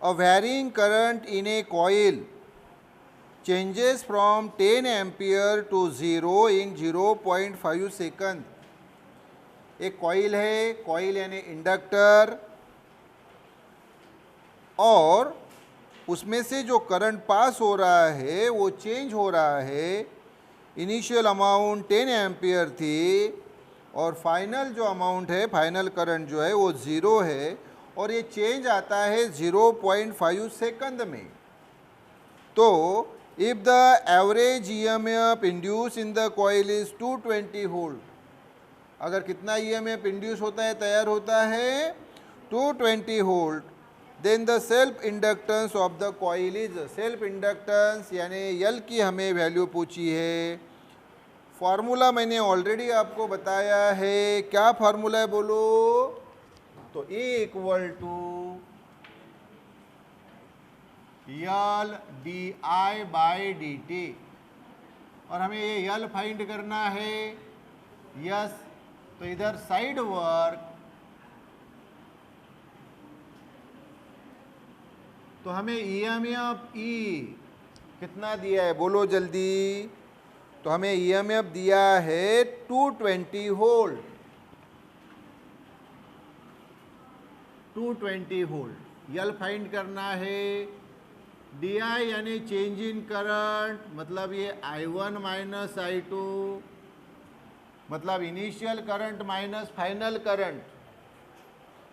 a varying current in a coil changes from 10 ampere to 0 in 0.5 second. एक coil है, coil यानी inductor, और उसमें से जो करंट पास हो रहा है वो चेंज हो रहा है। इनिशियल अमाउंट 10 एम्पियर थी और फाइनल जो अमाउंट है, फाइनल करंट जो है वो 0 है, और ये चेंज आता है 0.5 सेकंड में। तो if the average EMF induce in the coil is 220 volt, अगर कितना ईएमएफ इंड्यूस होता है, तैयार होता है 220 volt, then the self inductance of the coil is, self inductance यानी यल की हमें वैल्यू पूछी है। फार्मूला मैंने ऑलरेडी आपको बताया है, क्या फार्मूला है बोलो? तो E equal to L D I by D T, और हमें ये यल फाइंड करना है। यस, तो इधर साइड वर्क, तो हमें ईएमएफ ई कितना दिया है बोलो जल्दी? तो हमें ईएमएफ दिया है 220 वोल्ट, 220 वोल्ट। यल फाइंड करना है। डी आई यानी चेंज इन करंट, मतलब ये I1 माइनस I2, मतलब initial current minus final current,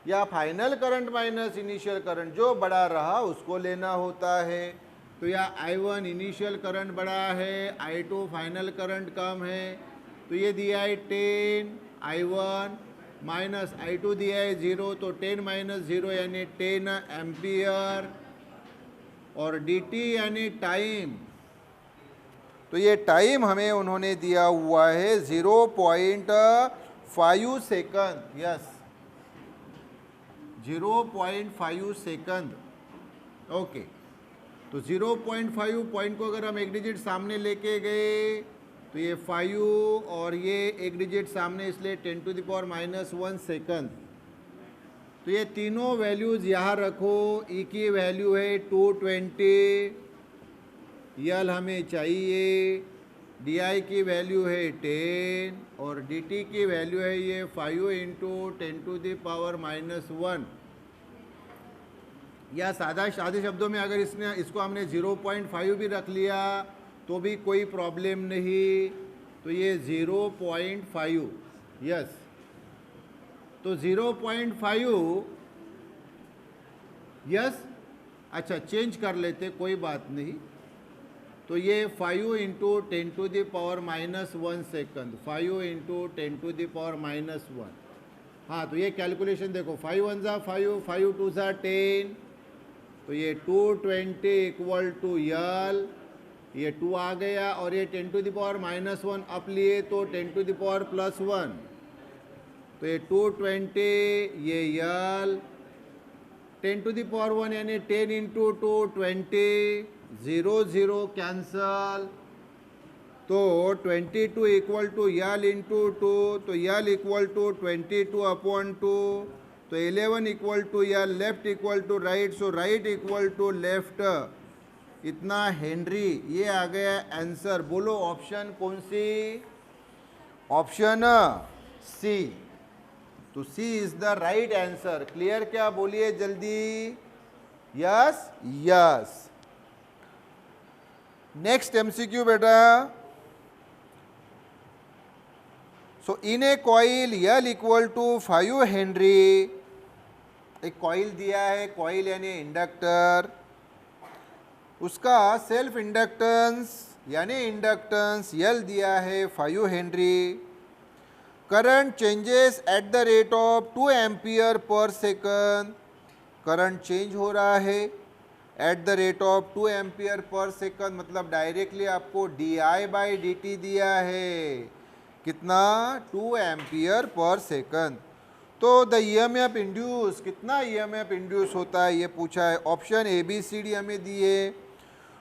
या final current minus initial current, जो बड़ा रहा उसको लेना होता है। तो या I1 इनिशियल करंट बड़ा है, I2 फाइनल करंट कम है, तो ये दिया है 10 I1 माइनस I2 दिया है 0, तो 10 माइनस 0 यानी 10 एम्पियर, और dt यानी टाइम, तो ये टाइम हमें उन्होंने दिया हुआ है 0.5 सेकंड। Yes, 0.5 second. ओके, तो 0.5 पॉइंट को अगर हम एक डिजिट सामने लेके गए तो ये 5 और ये एक डिजिट सामने, इसलिए 10⁻⁻1 सेकंड। तो ये तीनों वैल्यूज़ यहाँ रखो। ई की वैल्यू है 220, यल हमें चाहिए, डी आई की वैल्यू है 10, और डी टी की वैल्यू है ये 5 × 10⁻⁻1। या सादे शब्दों में अगर इसको हमने 0.5 भी रख लिया तो भी कोई प्रॉब्लम नहीं। तो ये 0.5, यस, तो 0.5, यस, अच्छा चेंज कर लेते, कोई बात नहीं। तो ये 5 × 10⁻⁻1 सेकंड, 5 × 10⁻⁻1। हाँ, तो ये कैलकुलेशन देखो, 5 1 ज़ा 5, 5 2 ज़ा 10, तो ये 220 इक्वल टू यल, ये 2 आ गया, और ये 10⁻⁻1 अप लिए तो 10⁻+1, तो ये 220, ये यल, 10⁻1 यानी 10 × 2 20, 0 0 कैंसल, तो 22 इक्वल टू यल इंटू 2, तो यल इक्वल टू 22/2, तो 11 equal to L, left equal to right, so right equal to left, इतना हेनरी। ये आ गया आंसर। बोलो ऑप्शन कौन सी? Option C. तो C is the right answer. Clear क्या? बोलिए जल्दी। Yes yes. नेक्स्ट एमसीक्यू बेटा। So in a coil L equal to 5 henry, एक कॉइल दिया है, कॉइल यानी इंडक्टर, उसका सेल्फ इंडक्टेंस यानी इंडक्टेंस यल दिया है 5 henry. Current changes at the rate of 2 ampere per second, current change हो रहा है at the rate of 2 ampere per second, मतलब डायरेक्टली आपको di/dt दिया है, कितना? 2 एम्पियर पर सेकंड। तो द ईएमएफ इंड्यूस, कितना ईएमएफ इंड्यूस होता है ये पूछा है। ऑप्शन ABCD हमें दिए,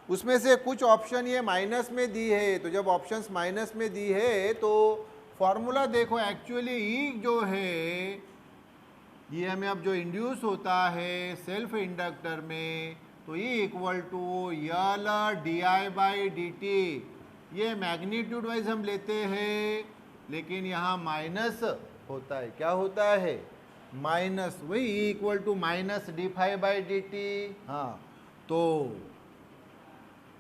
उसमें से कुछ ऑप्शन ये माइनस में दी है, तो जब ऑप्शंस माइनस में दी है तो फॉर्मूला देखो, एक्चुअली ई जो है ये हमें अब जो इंड्यूस होता है सेल्फ इंडक्टर में, तो ये equal to L D I by D T. ये मैग्नीट्यूड वाइज हम लेते हैं, लेकिन यहाँ माइनस होता है। क्या होता है? माइनस। वही equal to minus D five by D T. हाँ, तो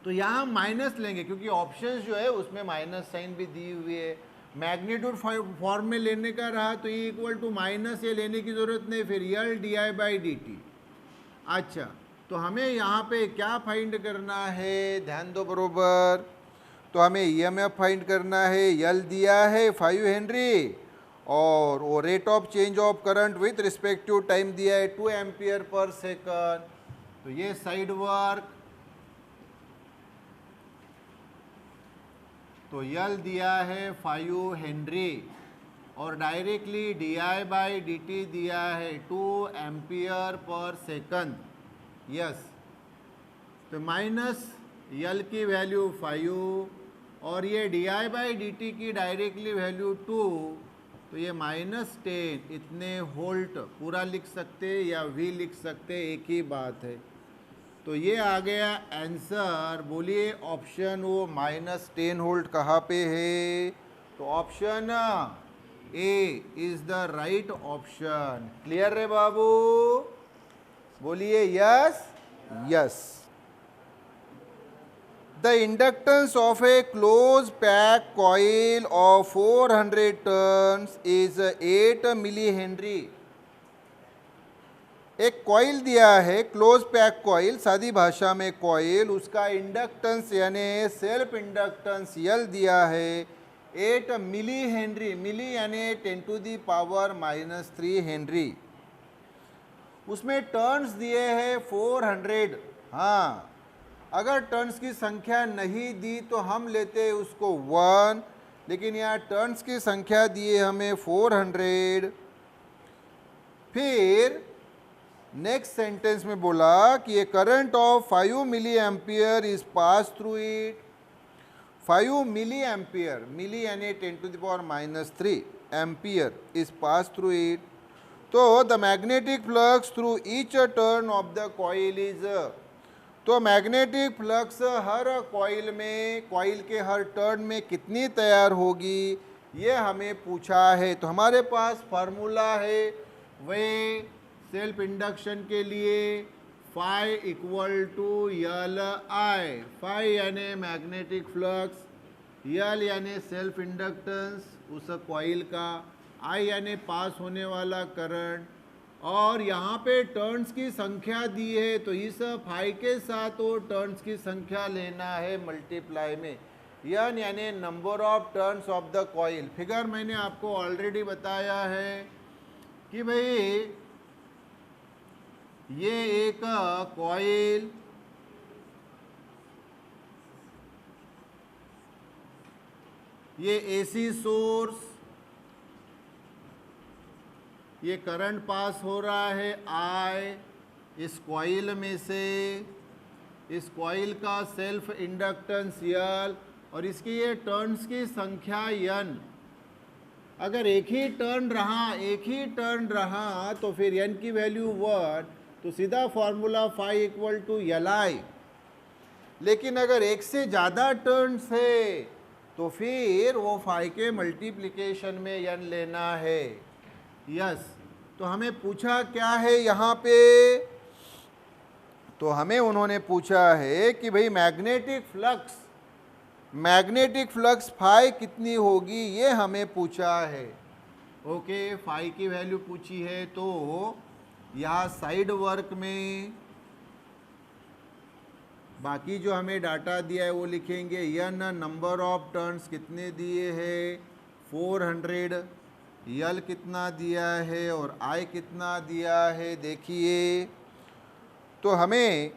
यहाँ माइनस लेंगे क्योंकि ऑप्शंस जो है उसमें माइनस साइन भी दी हुई है। मैग्नीट्यूड फॉर्म में लेने का रहा तो ये इक्वल टू माइनस, ये लेने की ज़रूरत नहीं, फिर L D I by D T. अच्छा, तो हमें यहाँ पे क्या फाइंड करना है? ध्यान दो बरोबर। तो हमें ईएमएफ फाइंड करना है। यल दिया है 5 हेनरी और वो rate of change of current with respect to time दिया है 2 एम्पियर पर सेकंड। तो ये साइड वर्क, तो यल दिया है 5 हेनरी और directly D I by D T दिया है 2 एम्पियर पर सेकंड। यस, तो माइनस यल की वैल्यू 5 और ये D I by D T की डायरेक्टली वैल्यू 2, तो ये -10 इतने वोल्ट पूरा लिख सकते या वी लिख सकते, एक ही बात है। तो ये आ गया आंसर। बोलिए ऑप्शन वो -10 वोल्ट कहाँ पे है? तो option A is the right option. Clear है बाबू? बोलिए yes. Yes. The inductance of a close pack coil of 400 turns is 8 milli henry. एक कॉइल दिया है, क्लोज पैक कॉइल, सादी भाषा में कॉइल, उसका इंडक्टेंस यानी सेल्फ इंडक्टेंस यल दिया है 8 मिली हेनरी। मिली यानी 10⁻³ हेनरी। उसमें टर्न्स दिए हैं 400। हाँ, अगर टर्न्स की संख्या नहीं दी तो हम लेते उसको 1, लेकिन यहाँ टर्न्स की संख्या दिए हमें 400। फिर नेक्स्ट सेंटेंस में बोला कि a current of 5 milli ampere is pass through it. 5 milli ampere, milli यानी 10⁻³ ampere is pass through it. तो the magnetic flux through each turn of the coil is. तो मैग्नेटिक फ्लक्स हर coil में, coil के हर turn में कितनी तैयार होगी, ये हमें पूछा है। तो हमारे पास फार्मूला है वही सेल्फ इंडक्शन के लिए, phi equal to L I. Phi यानी मैग्नेटिक फ्लक्स, यल यानी सेल्फ इंडक्टेंस उस कॉइल का, आई यानी पास होने वाला करंट, और यहाँ पे टर्न्स की संख्या दी है तो इस फाई के साथ वो टर्न्स की संख्या लेना है मल्टीप्लाई में। यन यानी number of turns of the coil. Figure मैंने आपको ऑलरेडी बताया है कि भाई ये एक कॉइल, ये एसी सोर्स, ये करंट पास हो रहा है आई इस कॉइल में से, इस कॉइल का सेल्फ इंडक्टेंस यल, और इसकी ये टर्न्स की संख्या यन। अगर एक ही टर्न रहा तो फिर एन की वैल्यू 1, तो सीधा formula phi equal to L आई। लेकिन अगर एक से ज़्यादा टर्न्स है तो फिर वो फाई के मल्टीप्लिकेशन में एन लेना है। यस, तो हमें पूछा क्या है यहाँ पे? तो हमें उन्होंने पूछा है कि भाई मैग्नेटिक फ्लक्स फाई कितनी होगी, ये हमें पूछा है। ओके, फाई की वैल्यू पूछी है, तो यहाँ साइड वर्क में बाकी जो हमें डाटा दिया है वो लिखेंगे। यन नंबर ऑफ टर्न्स कितने दिए हैं 400, यल कितना दिया है और आई कितना दिया है देखिए। तो हमें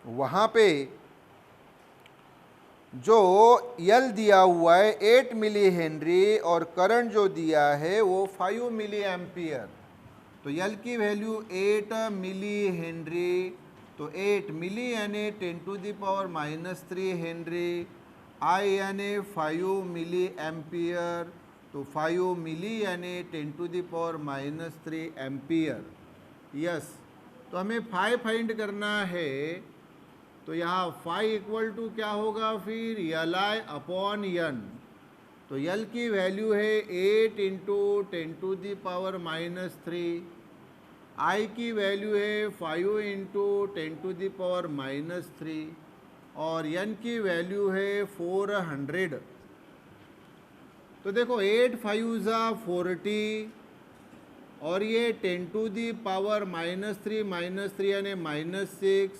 वहाँ पे जो यल दिया हुआ है 8 मिली हेनरी और करंट जो दिया है वो 5 मिली एम्पियर। तो यल की वैल्यू 8 मिली हेनरी, तो 8 मिली यानी 10⁻³ हेनरी, आई यानी 5 मिली एम्पियर, तो 5 मिली यानी 10⁻³ एम्पियर। यस, तो हमें फाई फाइंड करना है, तो यहाँ फाई इक्वल टू क्या होगा फिर Li/n। तो L की वैल्यू है 8 × 10⁻³ I की वैल्यू है 5 × 10⁻³ और n की वैल्यू है 400। तो देखो 8 5 = 40 और ये 10⁻³ -3 यानी -6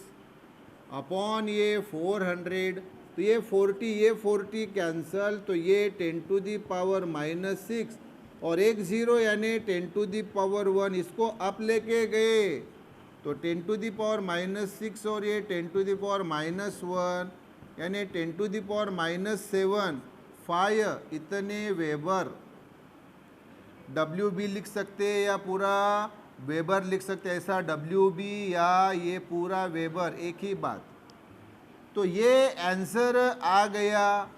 अपॉन ये 400, तो ये 40 कैंसल, तो ये 10⁻⁻6 और एक ज़ीरो यानी 10⁻⁻1, इसको अप लेके गए तो 10⁻⁻6 और ये 10⁻⁻1 यानी 10⁻⁻7 5 इतने वेबर। WB लिख सकते हैं या पूरा वेबर लिख सकते हैं, ऐसा WB या ये पूरा वेबर एक ही बात। तो ये आंसर आ गया,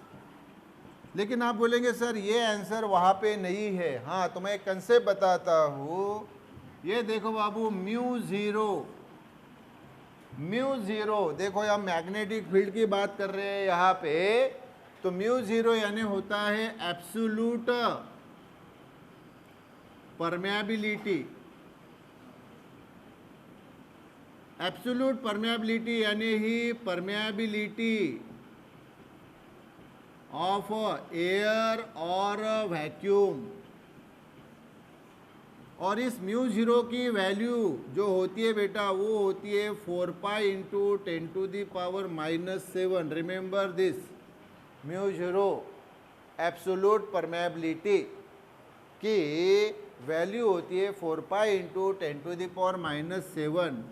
लेकिन आप बोलेंगे सर ये आंसर वहाँ पे नहीं है। हाँ, तो मैं एक कंसेप्ट बताता हूँ। ये देखो बाबू μ0, देखो हम मैग्नेटिक फील्ड की बात कर रहे हैं यहाँ पे, तो μ0 यानी होता है एब्सोल्यूट परमेबिलिटी। एब्सोल्यूट परमेबिलिटी यानी ही परमेबिलिटी ऑफ एयर और वैक्यूम। और इस μ0 की वैल्यू जो होती है बेटा वो होती है 4π × 10⁻⁻7। रिमेंबर दिस, μ0 एब्सोल्यूट परमेबिलिटी की वैल्यू होती है 4π × 10⁻⁻7।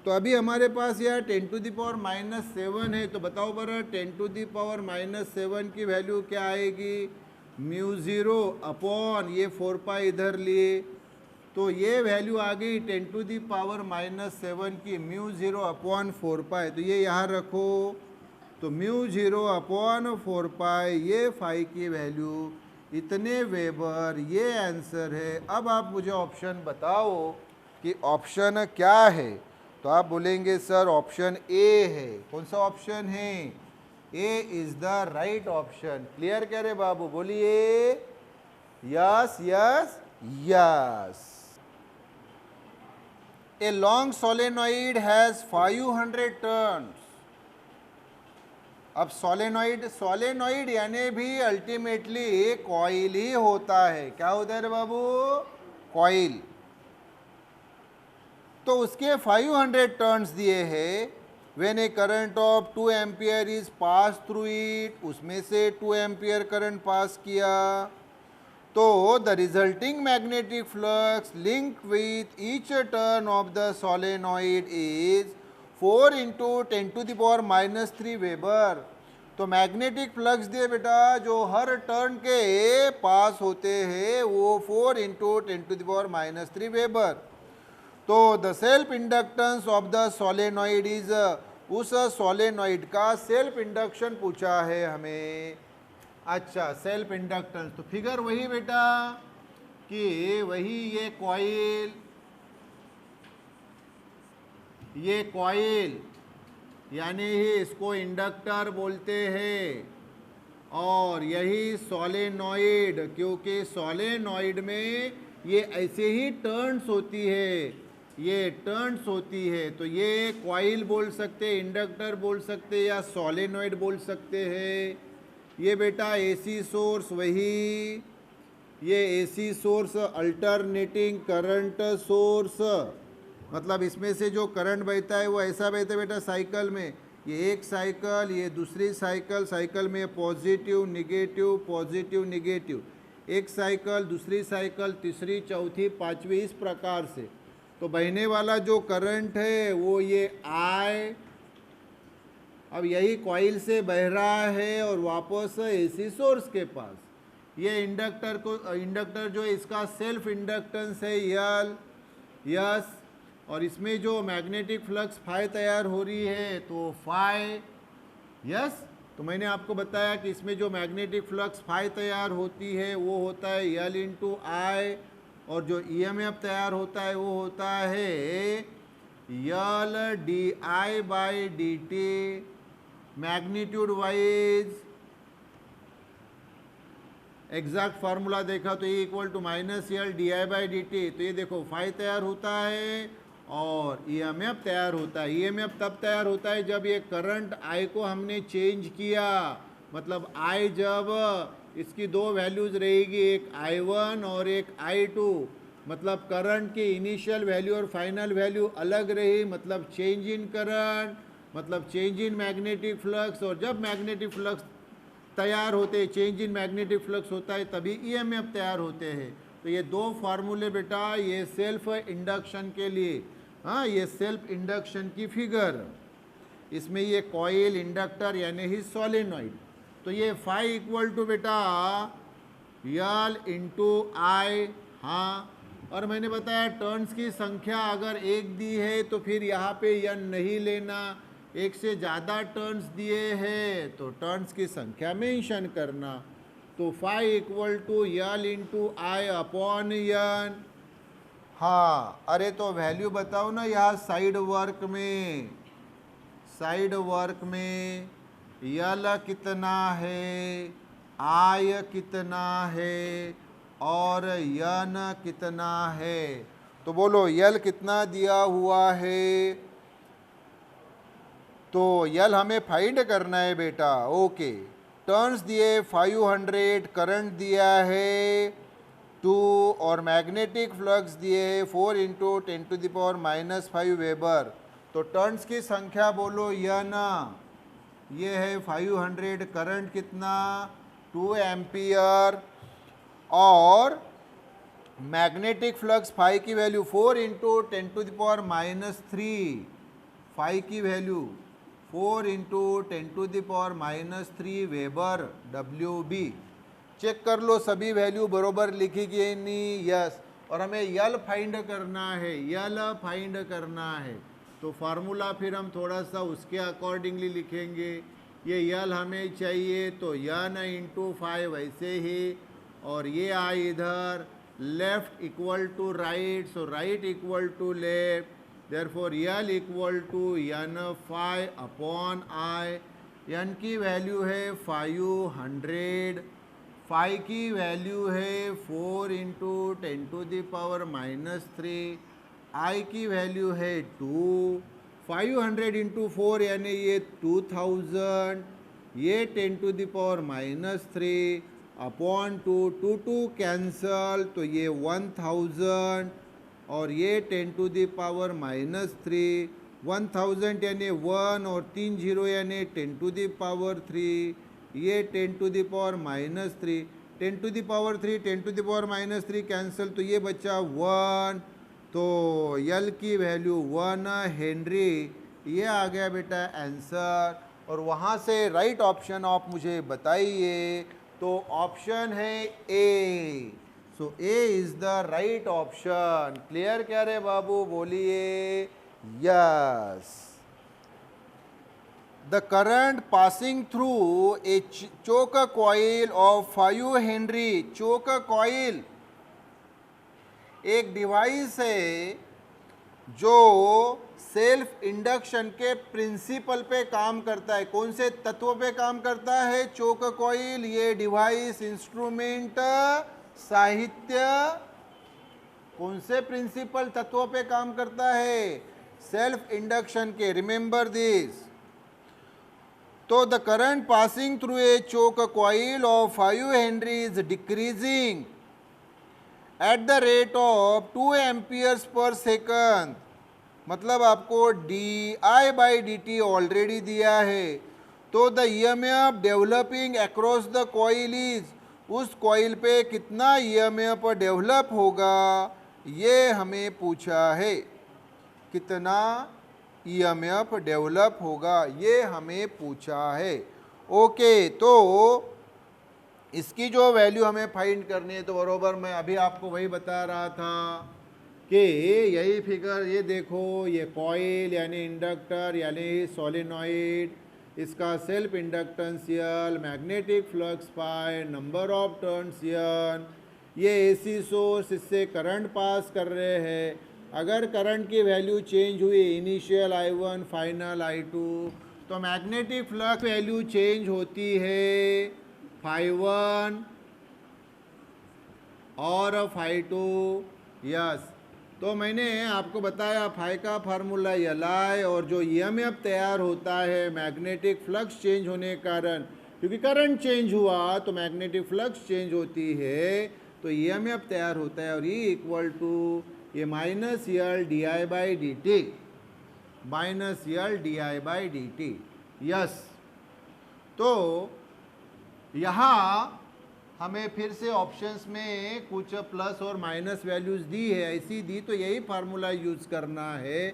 तो अभी हमारे पास यह 10⁻⁻7 है, तो बताओ बरा 10⁻⁻7 की वैल्यू क्या आएगी? μ0 अपॉन ये 4π इधर लिए, तो ये वैल्यू आ गई 10⁻⁻7 की μ0 अपॉन 4π। तो ये यहाँ रखो, तो μ0 अपॉन 4π ये फाई की वैल्यू इतने वेबर, ये आंसर है। अब आप मुझे ऑप्शन बताओ कि ऑप्शन क्या है। तो आप बोलेंगे सर ऑप्शन ए है। कौन सा ऑप्शन है? A is the right option. Clear क्या रे बाबू, बोलिए yes yes yes. A long solenoid has 500 turns. अब सोलेनॉइड यानी भी अल्टीमेटली कॉइल ही होता है। क्या होता है रे बाबू? कॉइल। तो उसके 500 टर्न्स दिए हैं। When A current of 2 ampere is pass through it, उसमें से 2 एम्पियर करंट पास किया, तो the resulting magnetic flux link with each turn of the solenoid is 4 × 10⁻³ weber. तो मैग्नेटिक फ्लक्स दिए बेटा जो हर टर्न के पास होते हैं वो 4 × 10⁻³ वेबर। तो the self inductance of the solenoid is, उस सोलेनॉइड का सेल्फ इंडक्शन पूछा है हमें। अच्छा, सेल्फ इंडक्टेंस, तो फिगर वही बेटा कि वही ये कॉइल यानी ही इसको इंडक्टर बोलते हैं, और यही सोलेनॉइड, क्योंकि सोलेनॉइड में ये ऐसे ही टर्न्स होती है, ये टर्न्स होती है। तो ये कॉइल बोल सकते, इंडक्टर बोल सकते या सोलेनॉइड बोल सकते हैं। ये बेटा एसी सोर्स, वही ये AC source alternating current source, मतलब इसमें से जो करंट बहता है वो ऐसा बहता है बेटा साइकिल में, ये एक साइकिल, ये दूसरी साइकिल में पॉजिटिव निगेटिव पॉजिटिव निगेटिव, एक साइकिल दूसरी साइकिल तीसरी चौथी पांचवी, इस प्रकार से। तो बहने वाला जो करंट है वो ये I, अब यही कॉइल से बह रहा है और वापस एसी सोर्स के पास। ये इंडक्टर जो है इसका सेल्फ इंडक्टेंस है L, यस, और इसमें जो मैग्नेटिक फ्लक्स फाई तैयार हो रही है तो फाई, यस, तो मैंने आपको बताया कि इसमें जो मैग्नेटिक फ्लक्स फाई तैयार होती है वो होता है यल इंटू आई, और जो ईएमएफ तैयार होता है वो होता है L D I by D T. Magnitude wise exact formula देखा तो ये equal to minus L D I by D T. तो ये देखो फाई तैयार होता है और ईएमएफ तैयार होता है। ईएमएफ तब तैयार होता है जब ये करंट आई को हमने चेंज किया, मतलब आई जब इसकी दो वैल्यूज रहेगी, एक I1 और एक I2, मतलब करंट की इनिशियल वैल्यू और फाइनल वैल्यू अलग रही, मतलब चेंज इन करंट, मतलब चेंज इन मैग्नेटिक फ्लक्स। और जब मैग्नेटिक फ्लक्स तैयार होते हैं, चेंज इन मैग्नेटिक फ्लक्स होता है, तभी ईएमएफ तैयार होते हैं। तो ये दो फार्मूले बेटा, ये सेल्फ इंडक्शन के लिए, हाँ ये सेल्फ इंडक्शन की फिगर, इसमें ये कॉइल इंडक्टर यानी ही सोलेनॉइड। तो ये फाई इक्वल टू बेटा यल इंटू आई, हाँ। और मैंने बताया टर्न्स की संख्या अगर एक दी है तो फिर यहाँ पे यन नहीं लेना, एक से ज़्यादा टर्न्स दिए हैं तो टर्न्स की संख्या मेंशन करना। तो phi equal to L into I upon N. हाँ अरे तो वैल्यू बताओ ना यहाँ साइड वर्क में, साइड वर्क में यल कितना है, आई कितना है और यन कितना है। तो बोलो यल कितना दिया हुआ है, तो यल हमें फाइंड करना है बेटा। ओके, टर्न्स दिए 500, करंट दिया है 2 और मैग्नेटिक फ्लक्स दिए 4 इंटू 10⁻⁻5 वेबर। तो टर्न्स की संख्या बोलो यन, ये है 500, करंट कितना 2 एम्पियर और मैग्नेटिक फ्लक्स फाई की वैल्यू 4 इंटू 10⁻⁻3, फाई की value 4 into 10⁻⁻3 weber WB। Check कर लो सभी वैल्यू बरोबर लिखी गई नहीं, यस। और हमें यल फाइंड करना है, यल फाइंड करना है। तो फार्मूला फिर हम थोड़ा सा उसके अकॉर्डिंगली लिखेंगे। ये यल हमें चाहिए तो यन इंटू 5 वैसे ही, और ये आई इधर, left equal to right, so right equal to left, therefore L equal to N 5 upon I. N की वैल्यू है 500, फाई की वैल्यू है 4 इंटू 10⁻⁻3, आई की वैल्यू है 2। 500 इंटू 4 यानी ये 2000, ये 10⁻⁻3 अपॉन 2 कैंसल, तो ये 1000 और ये 10⁻⁻3, 1000 यानी 1 और 3 जीरो यानी 10⁻3, ये 10⁻3, 10⁻3, 10⁻3 कैंसिल, तो ये बचा 1। तो यल की वैल्यू 1 हेनरी, ये आ गया बेटा आंसर। और वहाँ से राइट ऑप्शन आप मुझे बताइए, तो ऑप्शन है A. So A is the right option. Clear क्या रे बाबू, बोलिए yes. The current passing through a choke coil of 5 henry, choke coil एक डिवाइस है जो सेल्फ इंडक्शन के प्रिंसिपल पे काम करता है। कौन से तत्व पे काम करता है चोक कॉइल? ये डिवाइस, इंस्ट्रूमेंट, साहित्य कौन से प्रिंसिपल तत्व पे काम करता है? सेल्फ इंडक्शन के। Remember this. तो the current passing through a choke coil of 5 henry is decreasing at the rate of 2 amperes per second. मतलब आपको D I by D T already दिया है। तो the EMF developing across the coil is, उस coil पे कितना EMF develop होगा ये हमें पूछा है। कितना ईएमएफ डेवलप होगा ये हमें पूछा है। ओके, तो इसकी जो वैल्यू हमें फाइंड करनी है, तो बरोबर मैं अभी आपको वही बता रहा था कि यही फिगर, ये देखो, ये कॉइल यानी इंडक्टर यानी सोलेनॉइड, इसका self inductance L, magnetic flux phi, number of turns N, ये एसी सोर्स, इससे करंट पास कर रहे हैं। अगर करंट की वैल्यू चेंज हुई, इनिशियल I1 फाइनल I2, तो मैग्नेटिक फ्लक्स वैल्यू चेंज होती है φ1 और φ2। यस, तो मैंने आपको बताया फाई का फार्मूला Li, और जो EMF तैयार होता है मैग्नेटिक फ्लक्स चेंज होने के कारण, क्योंकि करंट चेंज हुआ तो मैग्नेटिक फ्लक्स चेंज होती है, तो EMF तैयार होता है। और E इक्वल टू ये minus L D I by D T, minus L D I by D T. Yes, तो यहाँ हमें फिर से ऑप्शंस में कुछ प्लस और माइनस वैल्यूज दी है, ऐसी दी तो यही फार्मूला यूज करना है।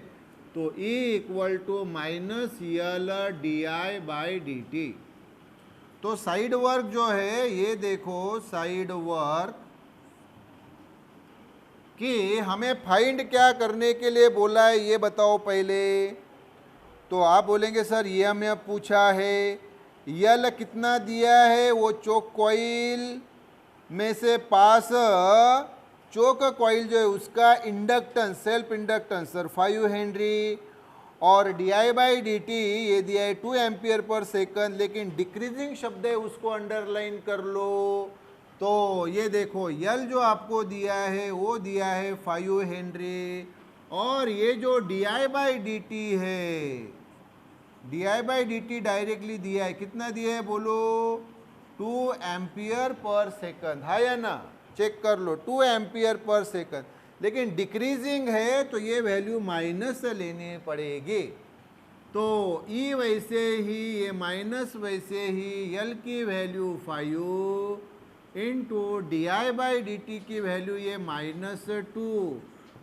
तो E equal to minus L D I by D T. तो साइड वर्क जो है, ये देखो साइड वर्क कि हमें फाइंड क्या करने के लिए बोला है ये बताओ पहले। तो आप बोलेंगे सर ये हमें अब पूछा है, यल कितना दिया है, वो चोक कॉइल में से पास चोक कॉइल जो है उसका inductance, self inductance sir 5 henry, और D I by D T ये दिया है 2 एम्पियर पर सेकंड, लेकिन डिक्रीजिंग शब्द है उसको अंडरलाइन कर लो। तो ये देखो यल जो आपको दिया है वो दिया है 5 हेनरी, और ये जो D I by D T है, D I by D T directly दिया है, कितना दिया है बोलो, 2 एम्पियर पर सेकंड, है या ना, चेक कर लो 2 एम्पियर पर सेकंड, लेकिन डिक्रीजिंग है तो ये वैल्यू माइनस लेनी पड़ेगी। तो ई वैसे ही, ये माइनस वैसे ही, यल की value 5 into D I by D T की वैल्यू ये -2,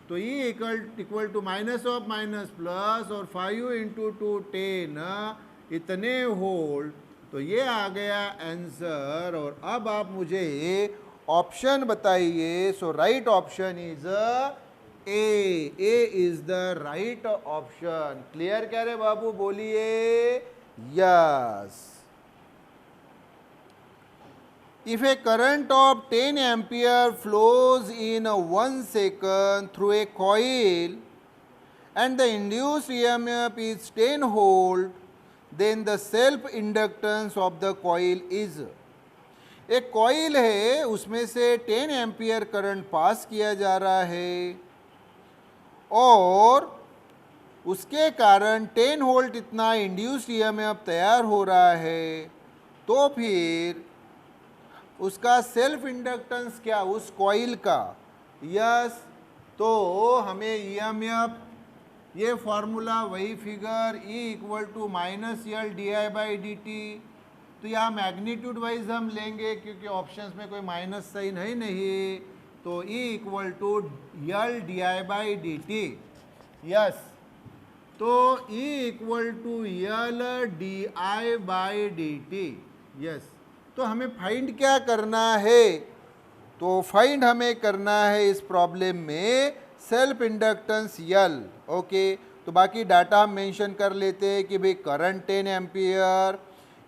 तो E equal to minus of minus plus, और 5 इंटू 2 10, इतने होल्ड। तो ये आ गया आंसर। और अब आप मुझे ऑप्शन बताइए। So right option is A is the right option. Clear क्या रे बाबू, बोलिए yes. If a current of 10 ampere flows in 1 second through a coil and the induced EMF is 10 volt, then the self inductance of the coil is, एक coil है उसमें से 10 ampere current pass किया जा रहा है और उसके कारण 10 वोल्ट इतना इंड्यूस्ड EMF तैयार हो रहा है, तो फिर उसका सेल्फ इंडक्टेंस क्या उस कॉइल का, यस। तो हमें EMF, ये फॉर्मूला वही figure, E equal to minus L D I by D T. तो यहाँ मैग्नीट्यूड वाइज हम लेंगे क्योंकि ऑप्शंस में कोई माइनस साइन है नहीं, तो E equal to L D I by D T, yes. तो E equal to L D I by D T, yes. तो हमें फाइंड क्या करना है, तो फाइंड हमें करना है इस प्रॉब्लम में सेल्फ इंडक्टेंस यल, ओके। तो बाकी डाटा हम मेंशन कर लेते हैं कि भाई करंट 10 एम्पियर,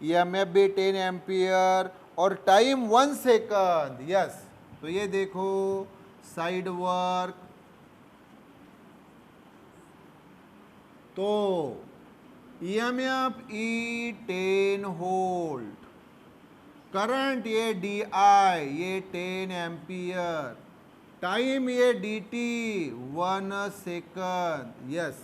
EMF भी 10 एम्पियर और टाइम 1 सेकंड, यस। तो ये देखो साइड वर्क, तो EMF E 10 वोल्ट, करंट ये डी आई ये 10 एम्पियर, टाइम ये डी टी 1 सेकंड, यस।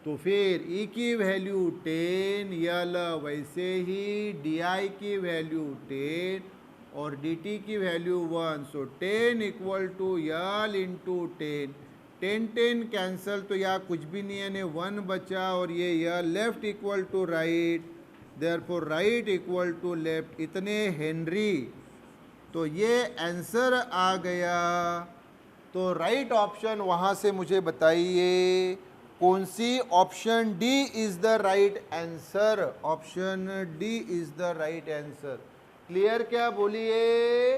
तो फिर E की वैल्यू 10, यल वैसे ही, डी आई की वैल्यू 10 और डी टी की value 1, so 10 equal to L into 10, 10 cancel, तो यहाँ कुछ भी नहीं है, 1 बचा, और ये L left equal to right, therefore right equal to left, इतने हेनरी। तो ये आंसर आ गया। तो राइट ऑप्शन वहाँ से मुझे बताइए कौन सी, option D is the right answer, option D is the right answer. Clear क्या, बोलिए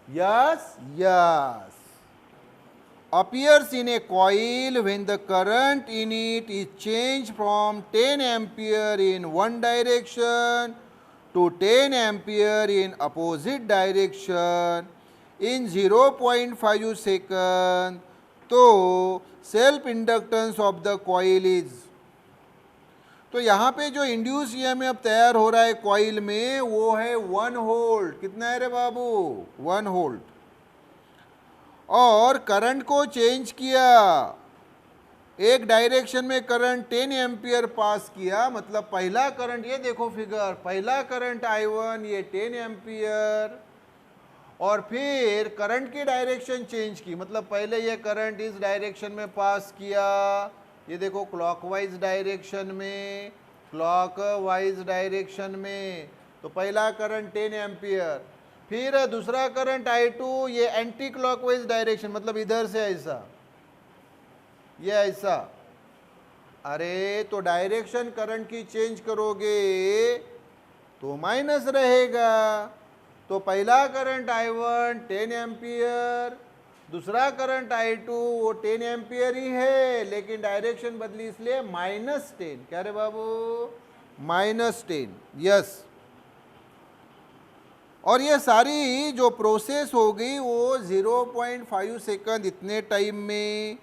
yes yes. appears in a coil when the current in it is changed from 10 ampere in one direction to 10 ampere in opposite direction in 0.5 second, तो self inductance of the coil is, तो यहाँ पे जो induce EMF तैयार हो रहा है coil में वो है 1 वोल्ट। कितना है रे बाबू? 1 वोल्ट। और करंट को चेंज किया, एक डायरेक्शन में करंट 10 एम्पियर पास किया, मतलब पहला करंट, ये देखो फिगर, पहला करंट I1 ये 10 एम्पियर, और फिर करंट की डायरेक्शन चेंज की, मतलब पहले ये करंट इस डायरेक्शन में पास किया, ये देखो क्लॉकवाइज डायरेक्शन में, क्लॉकवाइज डायरेक्शन में, तो पहला करंट 10 एम्पियर, फिर दूसरा करंट I2 ये एंटी क्लॉकवाइज डायरेक्शन, मतलब इधर से ऐसा, ये ऐसा। अरे तो डायरेक्शन करंट की चेंज करोगे तो माइनस रहेगा, तो पहला करंट I1 10 एम्पियर, दूसरा करंट I2 वो 10 एम्पियर ही है, लेकिन डायरेक्शन बदली इसलिए -10। क्या रे बाबू? -10, यस। और ये सारी जो प्रोसेस हो गई वो 0.5 सेकंड इतने टाइम में।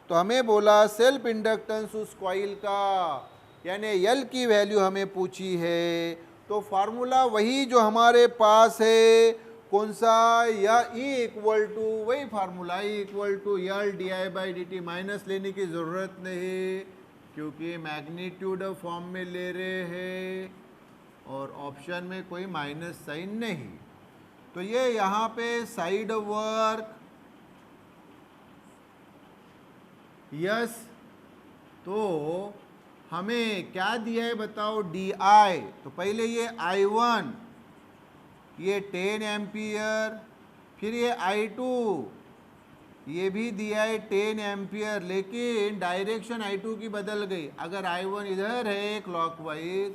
तो हमें बोला सेल्फ इंडक्टेंस उस कॉइल का, यानी L की वैल्यू हमें पूछी है, तो फार्मूला वही जो हमारे पास है, कौन सा? या E इक्वल टू वही formula, E equal to L di/dt, minus लेने की ज़रूरत नहीं क्योंकि मैग्नीट्यूड फॉर्म में ले रहे हैं और ऑप्शन में कोई माइनस साइन नहीं। तो ये यहाँ पे साइड वर्क, यस, तो हमें क्या दिया है बताओ? DI। तो पहले ये I1 ये 10 एम्पियर, फिर ये I2 ये भी दिया है 10 एम्पियर, लेकिन डायरेक्शन I2 की बदल गई। अगर I1 इधर है क्लॉकवाइज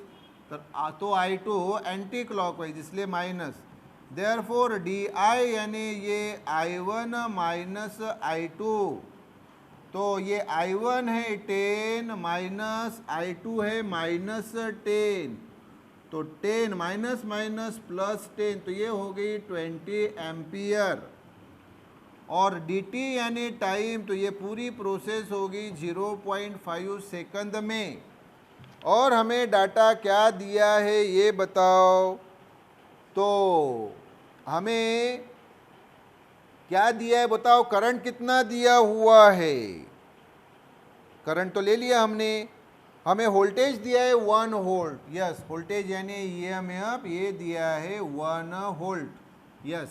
तो I2 एंटी क्लॉकवाइज, इसलिए माइनस। देयरफॉर DI यानी ये I1 माइनस I2, तो ये I1 है 10 माइनस I2 है -10, तो 10 माइनस माइनस प्लस 10, तो ये हो गई 20 एम्पियर। और dt यानी टाइम, तो ये पूरी प्रोसेस होगी 0.5 सेकंड में। और हमें डाटा क्या दिया है ये बताओ? तो हमें क्या दिया है बताओ? करंट कितना दिया हुआ है? करंट तो ले लिया हमने। हमें वोल्टेज दिया है 1 वोल्ट, यस, वोल्टेज यानी ईएमएफ ये दिया है 1 वोल्ट, यस।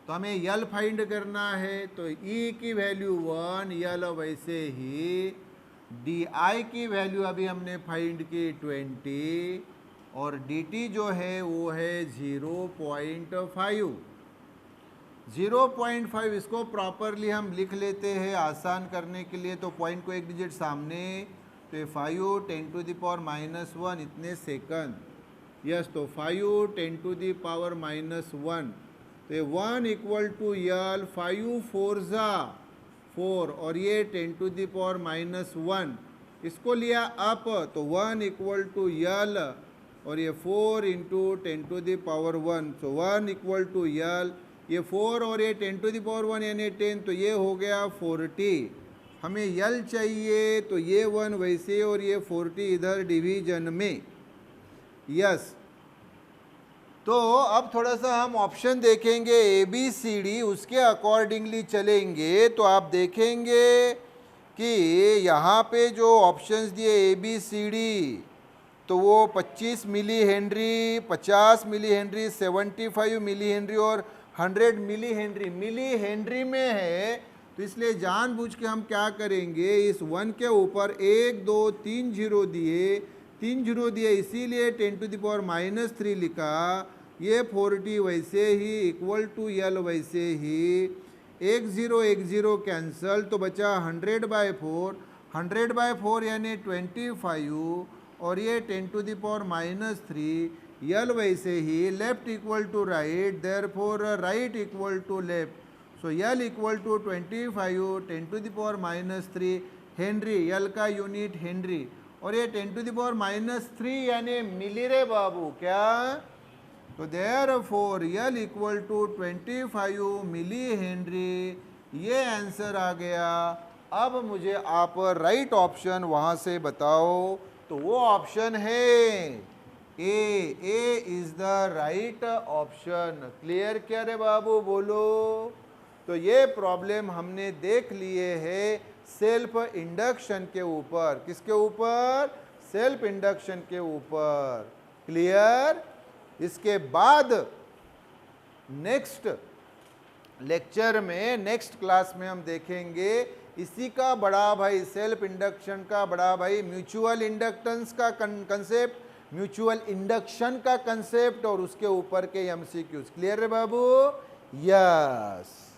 तो हमें L फाइंड करना है, तो E की वैल्यू 1, L वैसे ही, DI की वैल्यू अभी हमने फाइंड की 20, और dt जो है वो है 0.5। 0.5 इसको प्रॉपरली हम लिख लेते हैं आसान करने के लिए, तो पॉइंट को एक डिजिट सामने, तो 5 10⁻⁻1 इतने सेकंड, यस। तो 5 10⁻⁻1, तो ये 1 इक्वल टू L, 5 4 ज़ा 4, और ये 10⁻⁻1 इसको लिया अप, तो 1 इक्वल टू L, और ये 4 इंटू 10⁻1, तो 1 इक्वल टू L, ये 4 और ये 10⁻1 यानी 10, तो ये हो गया 40। हमें L चाहिए, तो ये 1 वैसे और ये 40 इधर डिवीजन में, यस। तो अब थोड़ा सा हम ऑप्शन देखेंगे ABCD, उसके अकॉर्डिंगली चलेंगे। तो आप देखेंगे कि यहाँ पे जो ऑप्शंस दिए ABCD, तो वो 25 milli henry, 50 milli henry, 75 milli henry और 100 मिली हेनरी में है। तो इसलिए जानबूझ के हम क्या करेंगे, इस 1 के ऊपर 1 2 3 जीरो दिए, 3 जीरो दिए, इसीलिए 10⁻³ लिखा। ये 40 वैसे ही इक्वल टू L वैसे ही, 1 0 कैंसल, तो बचा 100/4, 100/4 यानी 25, और ये 10⁻³ L वैसे ही, left equal to right, therefore right equal to left. So L equal to 25 10⁻³ henry, L का यूनिट हेनरी, और ये 10⁻³ यानी मिली रे बाबू, क्या? तो therefore L equal to 25 milli henry, ये आंसर आ गया। अब मुझे आप राइट ऑप्शन वहां से बताओ, तो वो ऑप्शन है A is the right option. Clear क्या रे बाबू, बोलो। तो ये प्रॉब्लम हमने देख लिए है सेल्फ इंडक्शन के ऊपर। किसके ऊपर? सेल्फ इंडक्शन के ऊपर। क्लियर। इसके बाद नेक्स्ट लेक्चर में, नेक्स्ट क्लास में हम देखेंगे इसी का बड़ा भाई, सेल्फ इंडक्शन का बड़ा भाई, म्यूचुअल इंडक्टेंस का कंसेप्ट, म्यूचुअल इंडक्शन का कंसेप्ट, और उसके ऊपर के एमसीक्यूज। क्लियर है बाबू? यस।